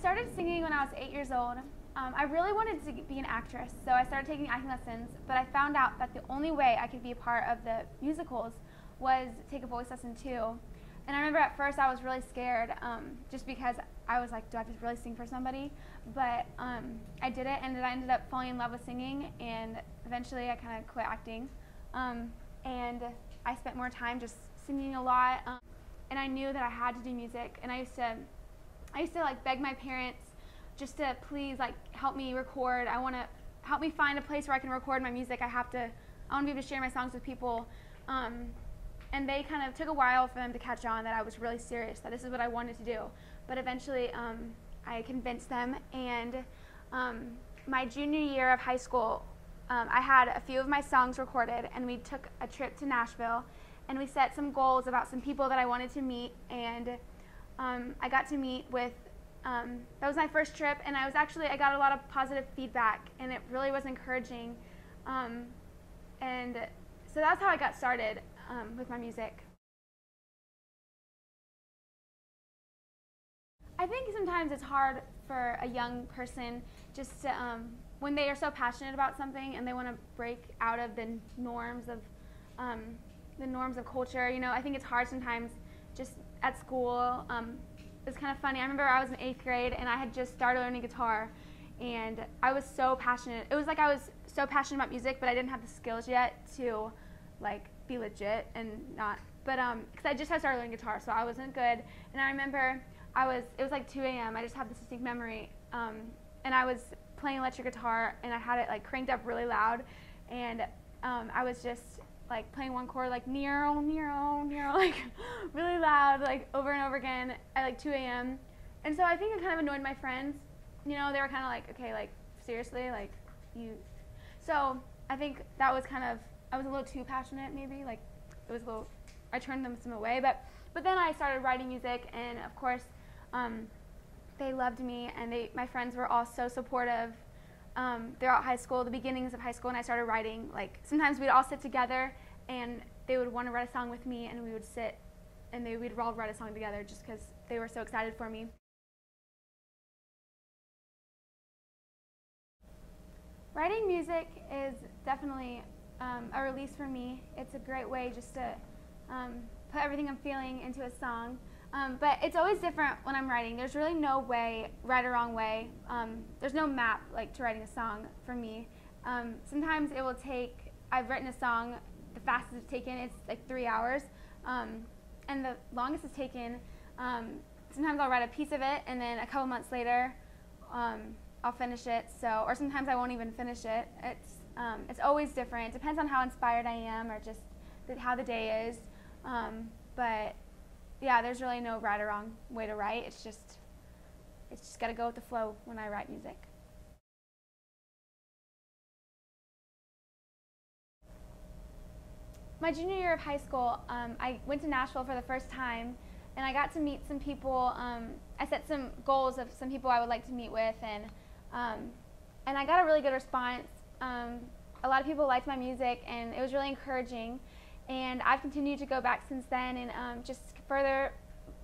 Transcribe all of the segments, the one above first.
started singing when I was 8 years old. I really wanted to be an actress, so I started taking acting lessons, but I found out that the only way I could be a part of the musicals was take a voice lesson too. And I remember at first I was really scared, just because I was like, do I have to really sing for somebody? But I did it, and then I ended up falling in love with singing, and eventually I kind of quit acting. And I spent more time just singing a lot, and I knew that I had to do music, and I used to like beg my parents just to please like help me record. I want to help me find a place where I can record my music. I want to be able to share my songs with people. And they kind of took a while for them to catch on that I was really serious, that this is what I wanted to do. But eventually I convinced them, and my junior year of high school, I had a few of my songs recorded, and we took a trip to Nashville, and we set some goals about some people that I wanted to meet, and I got to meet with, that was my first trip, and I got a lot of positive feedback, and it really was encouraging. And so that's how I got started with my music. I think sometimes it's hard for a young person just to, when they are so passionate about something and they want to break out of the norms of culture. You know, I think it's hard sometimes just at school. It's kind of funny. I remember I was in 8th grade and I had just started learning guitar, and I was so passionate. It was like I was so passionate about music, but I didn't have the skills yet to like be legit and not. But because I just had started learning guitar, so I wasn't good. And I remember it was like 2 a.m. I just have this distinct memory, and I was playing electric guitar, and I had it like cranked up really loud, and I was just like playing one chord like Nero, Nero, Nero, like really loud, like over and over again at like 2 a.m. And so I think it kind of annoyed my friends. You know, they were kind of like, okay, like seriously, like you. So I think that was kind of, I was a little too passionate maybe, like it was a little, I turned them some away, but then I started writing music, and of course they loved me, and my friends were all so supportive throughout high school, the beginnings of high school, and I started writing. Like sometimes we'd all sit together and they would want to write a song with me, and we would sit and we'd all write a song together just because they were so excited for me. Writing music is definitely a release for me. It's a great way just to put everything I'm feeling into a song. But it's always different when I'm writing. There's really no way, right or wrong way. There's no map like to writing a song for me. Sometimes it will take, I've written a song, the fastest it's taken, it's like 3 hours. And the longest it's taken, sometimes I'll write a piece of it, and then a couple months later, I'll finish it. So, or sometimes I won't even finish it. It's always different. It depends on how inspired I am, or just how the day is. But yeah, there's really no right or wrong way to write. It's just got to go with the flow when I write music. My junior year of high school, I went to Nashville for the first time, and I got to meet some people. I set some goals of some people I would like to meet with, and I got a really good response. A lot of people liked my music, and it was really encouraging. And I've continued to go back since then, and just further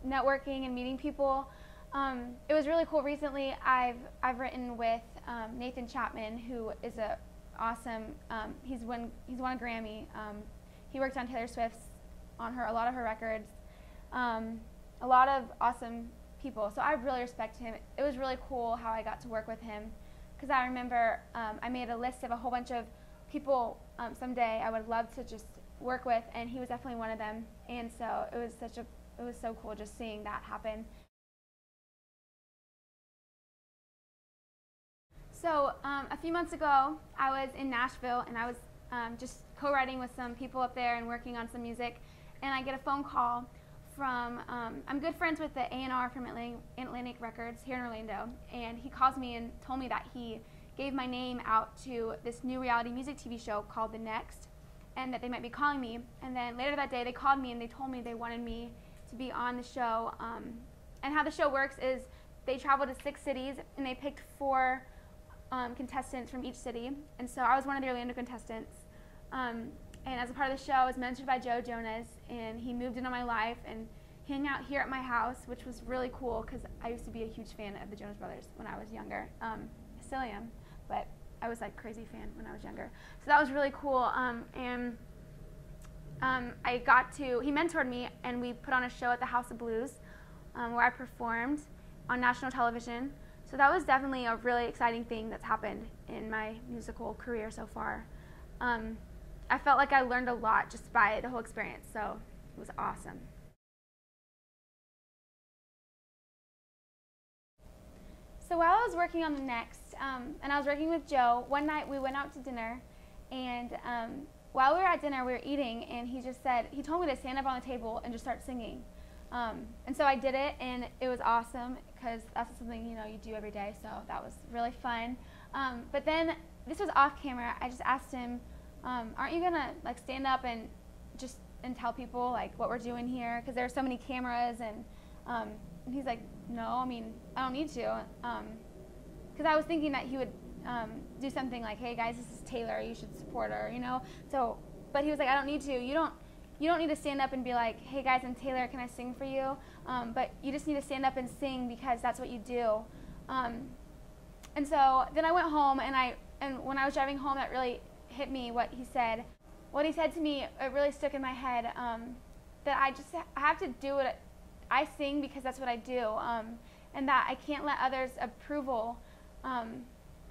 networking and meeting people. It was really cool. Recently, I've written with Nathan Chapman, who is awesome. He's won a Grammy. He worked on Taylor Swift's, a lot of her records. A lot of awesome people. So I really respect him. It was really cool how I got to work with him, because I remember I made a list of a whole bunch of people someday I would love to just work with, and he was definitely one of them. And so it was so cool just seeing that happen. So a few months ago, I was in Nashville, and I was just co-writing with some people up there and working on some music, and I get a phone call from, I'm good friends with the A&R from Atlantic Records here in Orlando, and he calls me and told me that he gave my name out to this new reality music TV show called The Next, and that they might be calling me. And then later that day, they called me and they told me they wanted me to be on the show. And how the show works is they travel to 6 cities, and they picked 4 contestants from each city. And so I was one of the Orlando contestants. And as a part of the show, I was mentored by Joe Jonas, and he moved into my life, and hang out here at my house, which was really cool because I used to be a huge fan of the Jonas Brothers when I was younger. I still am, but I was like crazy fan when I was younger. So that was really cool. He mentored me, and we put on a show at the House of Blues where I performed on national television. So that was definitely a really exciting thing that's happened in my musical career so far. I felt like I learned a lot just by the whole experience, so it was awesome. So while I was working on the next, and I was working with Joe, one night we went out to dinner, and while we were at dinner, we were eating, and he told me to stand up on the table and just start singing. And so I did it, and it was awesome because that's something you do every day. So that was really fun. But then this was off camera. I just asked him, "Aren't you gonna like stand up and tell people like what we're doing here? Because there are so many cameras." And he's like, "No, I mean I don't need to." Because I was thinking that he would do something like, "Hey guys, this is Tayler. You should support her," So, but he was like, "I don't need to. You don't need to stand up and be like, 'Hey guys, I'm Tayler, can I sing for you?' But you just need to stand up and sing because that's what you do." And so then I went home, and when I was driving home, that really hit me what he said. What he said to me, it really stuck in my head, that I have to do what I sing because that's what I do, and that I can't let others' approval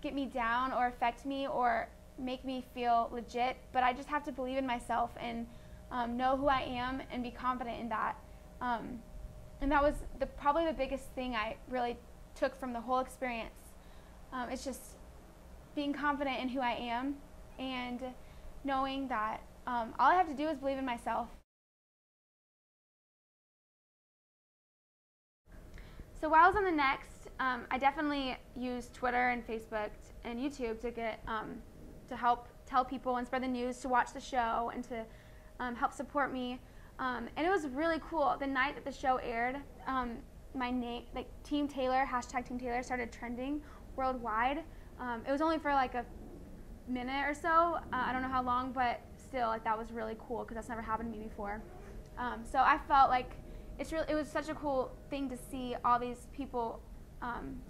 get me down or affect me or make me feel legit, but I just have to believe in myself and know who I am and be confident in that. And that was probably the biggest thing I really took from the whole experience. It's just being confident in who I am and knowing that all I have to do is believe in myself. So while I was on the next, I definitely used Twitter and Facebook and YouTube to help tell people and spread the news, to watch the show, and to help support me. And it was really cool. The night that the show aired, my name, like Team Tayler, #Team Tayler, started trending worldwide. It was only for like a minute or so. I don't know how long, but still, like that was really cool because that's never happened to me before. So I felt like it was such a cool thing to see all these people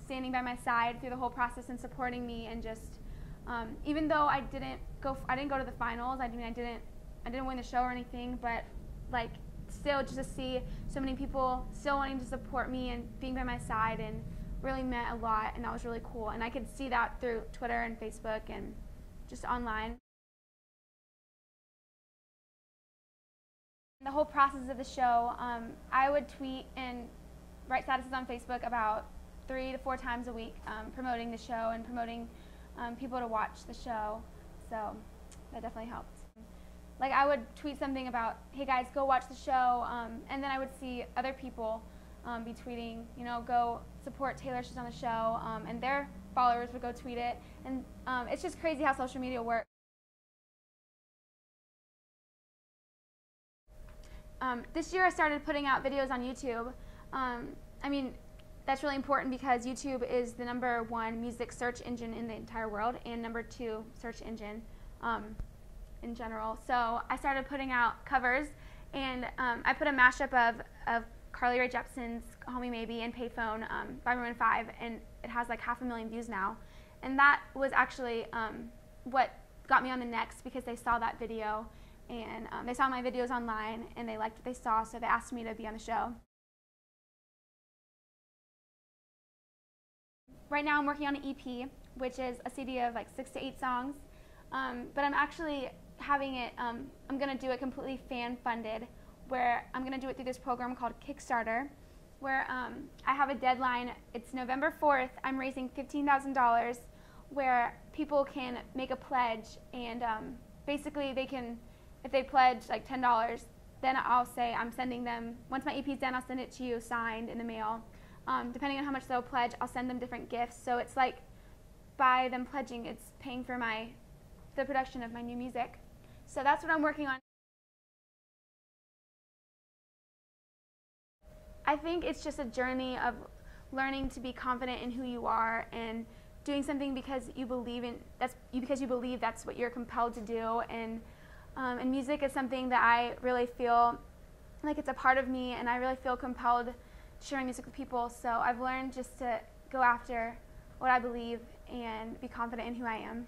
standing by my side through the whole process and supporting me, and just even though I didn't go to the finals. I didn't win the show or anything, but like still just to see so many people still wanting to support me and being by my side and really meant a lot, and that was really cool. And I could see that through Twitter and Facebook and just online. The whole process of the show, I would tweet and write statuses on Facebook about 3 to 4 times a week, promoting the show and promoting people to watch the show. So that definitely helped. Like I would tweet something about, "Hey guys, go watch the show," and then I would see other people be tweeting, "Go support Tayler, she's on the show," and their followers would go tweet it. And it's just crazy how social media works. This year I started putting out videos on YouTube. I mean, that's really important because YouTube is the #1 music search engine in the entire world and #2 search engine in general. So I started putting out covers, and I put a mashup of Carly Rae Jepsen's "Call Me Maybe" and "Payphone" by Maroon 5, and it has like 500,000 views now. And that was actually what got me on the next, because they saw that video, and they saw my videos online and they liked what they saw, so they asked me to be on the show. Right now I'm working on an EP, which is a CD of like 6 to 8 songs, but I'm actually having it, I'm going to do it completely fan-funded, where I'm going to do it through this program called Kickstarter, where I have a deadline. It's November 4th. I'm raising $15,000, where people can make a pledge, and basically they can, if they pledge like $10, then I'll say I'm sending them, once my EP's done, I'll send it to you signed in the mail. Depending on how much they'll pledge, I'll send them different gifts. So it's like, by them pledging, it's paying for the production of my new music. So that's what I'm working on. I think it's just a journey of learning to be confident in who you are and doing something because you believe that's what you're compelled to do. And music is something that I really feel like it's a part of me, and I really feel compelled sharing music with people. So I've learned just to go after what I believe and be confident in who I am.